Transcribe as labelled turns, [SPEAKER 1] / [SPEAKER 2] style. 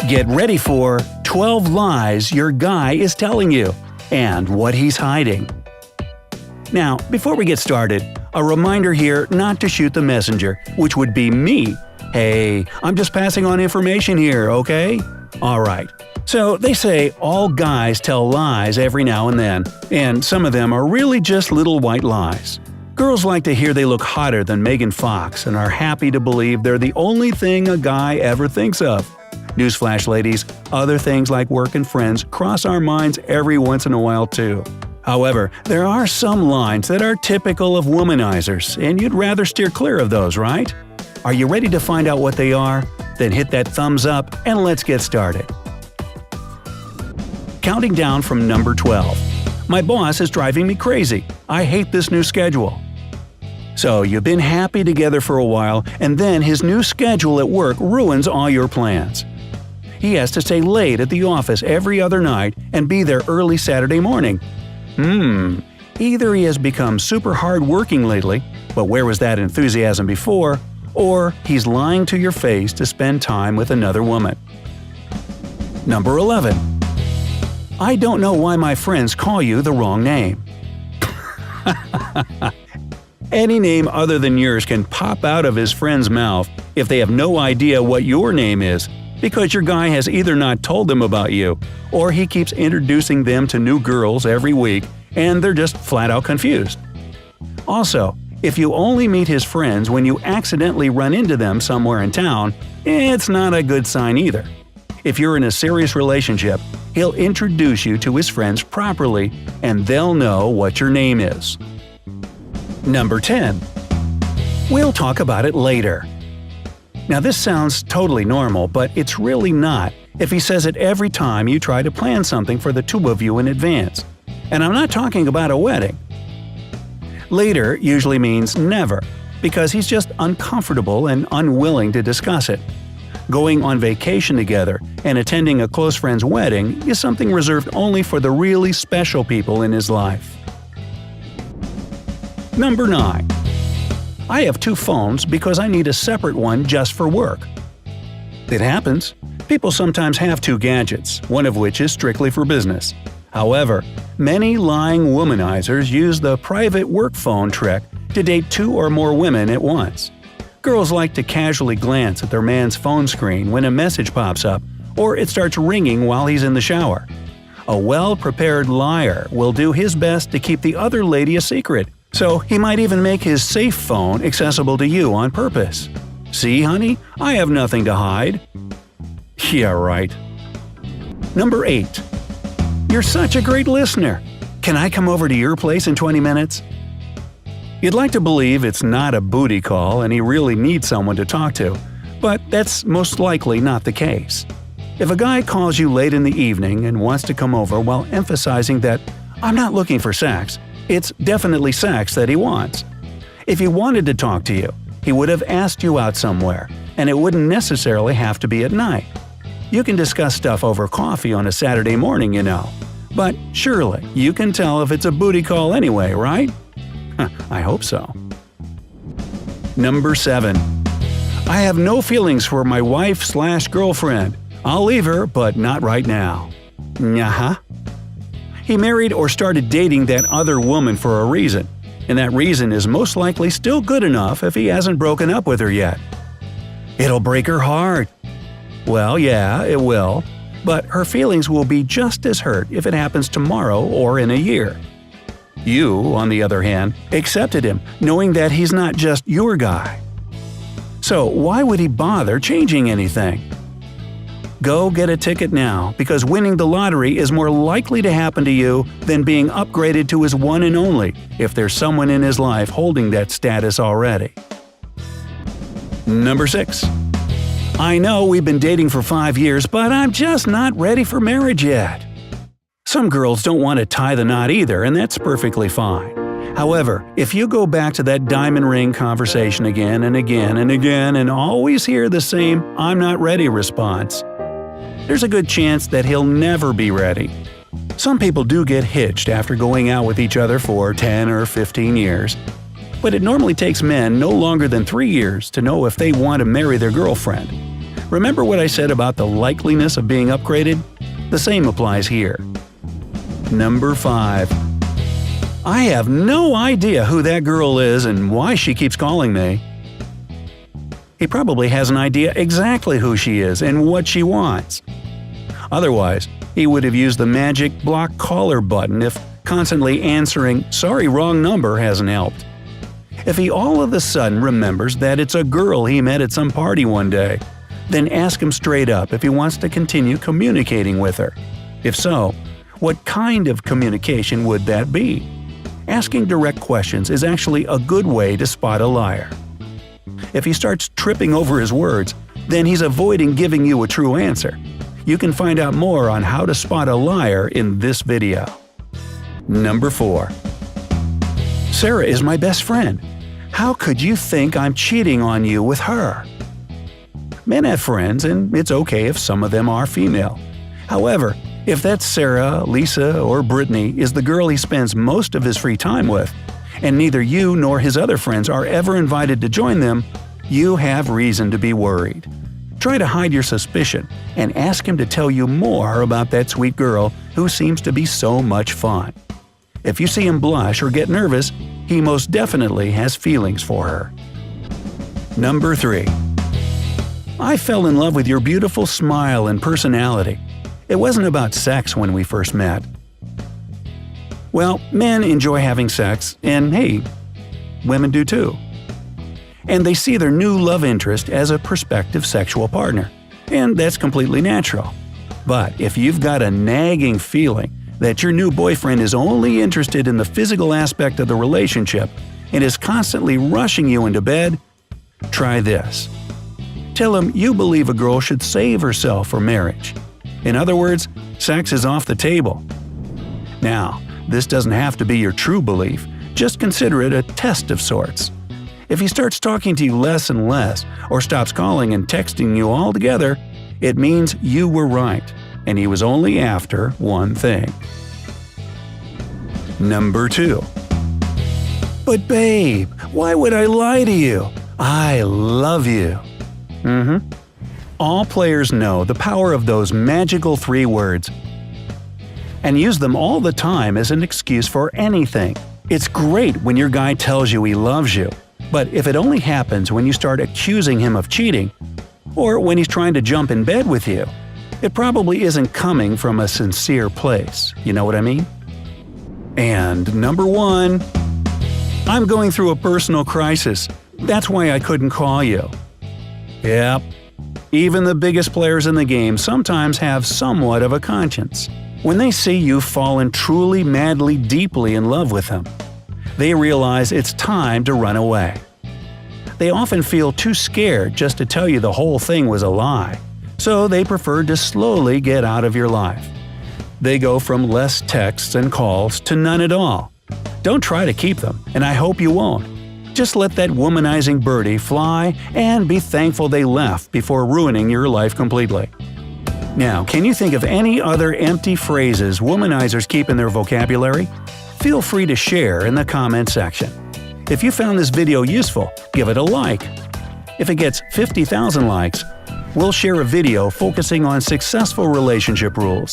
[SPEAKER 1] Get ready for 12 lies your guy is telling you and what he's hiding. Now, before we get started, a reminder here not to shoot the messenger, which would be me. Hey, I'm just passing on information here, okay? Alright. So, they say all guys tell lies every now and then, and some of them are really just little white lies. Girls like to hear they look hotter than Megan Fox and are happy to believe they're the only thing a guy ever thinks of. Newsflash, ladies, other things like work and friends cross our minds every once in a while too. However, there are some lines that are typical of womanizers, and you'd rather steer clear of those, right? Are you ready to find out what they are? Then hit that thumbs up and let's get started. Counting down from number 12. My boss is driving me crazy. I hate this new schedule. So you've been happy together for a while, and then his new schedule at work ruins all your plans. He has to stay late at the office every other night and be there early Saturday morning. Either he has become super hard-working lately, but where was that enthusiasm before, or he's lying to your face to spend time with another woman. Number 11. I don't know why my friends call you the wrong name. Any name other than yours can pop out of his friend's mouth if they have no idea what your name is, because your guy has either not told them about you, or he keeps introducing them to new girls every week and they're just flat out confused. Also, if you only meet his friends when you accidentally run into them somewhere in town, it's not a good sign either. If you're in a serious relationship, he'll introduce you to his friends properly and they'll know what your name is. Number 10. We'll talk about it later. Now this sounds totally normal, but it's really not if he says it every time you try to plan something for the two of you in advance. And I'm not talking about a wedding. Later usually means never, because he's just uncomfortable and unwilling to discuss it. Going on vacation together and attending a close friend's wedding is something reserved only for the really special people in his life. Number 9. I have 2 phones because I need a separate one just for work. It happens. People sometimes have 2 gadgets, one of which is strictly for business. However, many lying womanizers use the private work phone trick to date 2 or more women at once. Girls like to casually glance at their man's phone screen when a message pops up or it starts ringing while he's in the shower. A well-prepared liar will do his best to keep the other lady a secret, so he might even make his safe phone accessible to you on purpose. See, honey, I have nothing to hide. Yeah, right. Number 8. You're such a great listener. Can I come over to your place in 20 minutes? You'd like to believe it's not a booty call and he really needs someone to talk to, but that's most likely not the case. If a guy calls you late in the evening and wants to come over while emphasizing that, "I'm not looking for sex," it's definitely sex that he wants. If he wanted to talk to you, he would have asked you out somewhere, and it wouldn't necessarily have to be at night. You can discuss stuff over coffee on a Saturday morning, you know. But surely you can tell if it's a booty call anyway, right? I hope so. Number 7. I have no feelings for my wife/girlfriend. I'll leave her, but not right now. Nah. He married or started dating that other woman for a reason, and that reason is most likely still good enough if he hasn't broken up with her yet. It'll break her heart. Well, yeah, it will, but her feelings will be just as hurt if it happens tomorrow or in a year. You, on the other hand, accepted him, knowing that he's not just your guy. So why would he bother changing anything? Go get a ticket now, because winning the lottery is more likely to happen to you than being upgraded to his one and only, if there's someone in his life holding that status already. Number 6. I know we've been dating for 5 years, but I'm just not ready for marriage yet. Some girls don't want to tie the knot either, and that's perfectly fine. However, if you go back to that diamond ring conversation again and again and again and always hear the same "I'm not ready" response, there's a good chance that he'll never be ready. Some people do get hitched after going out with each other for 10 or 15 years, but it normally takes men no longer than 3 years to know if they want to marry their girlfriend. Remember what I said about the likeliness of being upgraded? The same applies here. Number 5. I have no idea who that girl is and why she keeps calling me. He probably has an idea exactly who she is and what she wants. Otherwise, he would have used the magic block caller button if constantly answering "sorry, wrong number" hasn't helped. If he all of a sudden remembers that it's a girl he met at some party one day, then ask him straight up if he wants to continue communicating with her. If so, what kind of communication would that be? Asking direct questions is actually a good way to spot a liar. If he starts tripping over his words, then he's avoiding giving you a true answer. You can find out more on how to spot a liar in this video. Number 4. Sarah is my best friend. How could you think I'm cheating on you with her? Men have friends, and it's okay if some of them are female. However, if that Sarah, Lisa, or Brittany is the girl he spends most of his free time with, and neither you nor his other friends are ever invited to join them, you have reason to be worried. Try to hide your suspicion and ask him to tell you more about that sweet girl who seems to be so much fun. If you see him blush or get nervous, he most definitely has feelings for her. Number 3. I fell in love with your beautiful smile and personality. It wasn't about sex when we first met. Well, men enjoy having sex, and hey, women do too. And they see their new love interest as a prospective sexual partner, and that's completely natural. But if you've got a nagging feeling that your new boyfriend is only interested in the physical aspect of the relationship and is constantly rushing you into bed, try this. Tell him you believe a girl should save herself for marriage. In other words, sex is off the table. Now, this doesn't have to be your true belief, just consider it a test of sorts. If he starts talking to you less and less, or stops calling and texting you altogether, it means you were right, and he was only after one thing. Number 2. But babe, why would I lie to you? I love you. All players know the power of those magical 3 words and use them all the time as an excuse for anything. It's great when your guy tells you he loves you, but if it only happens when you start accusing him of cheating, or when he's trying to jump in bed with you, it probably isn't coming from a sincere place. You know what I mean? And number 1. I'm going through a personal crisis. That's why I couldn't call you. Yep. Even the biggest players in the game sometimes have somewhat of a conscience. When they see you've fallen truly, madly, deeply in love with them, they realize it's time to run away. They often feel too scared just to tell you the whole thing was a lie, so they prefer to slowly get out of your life. They go from less texts and calls to none at all. Don't try to keep them, and I hope you won't. Just let that womanizing birdie fly and be thankful they left before ruining your life completely. Now, can you think of any other empty phrases womanizers keep in their vocabulary? Feel free to share in the comment section. If you found this video useful, give it a like. If it gets 50,000 likes, we'll share a video focusing on successful relationship rules.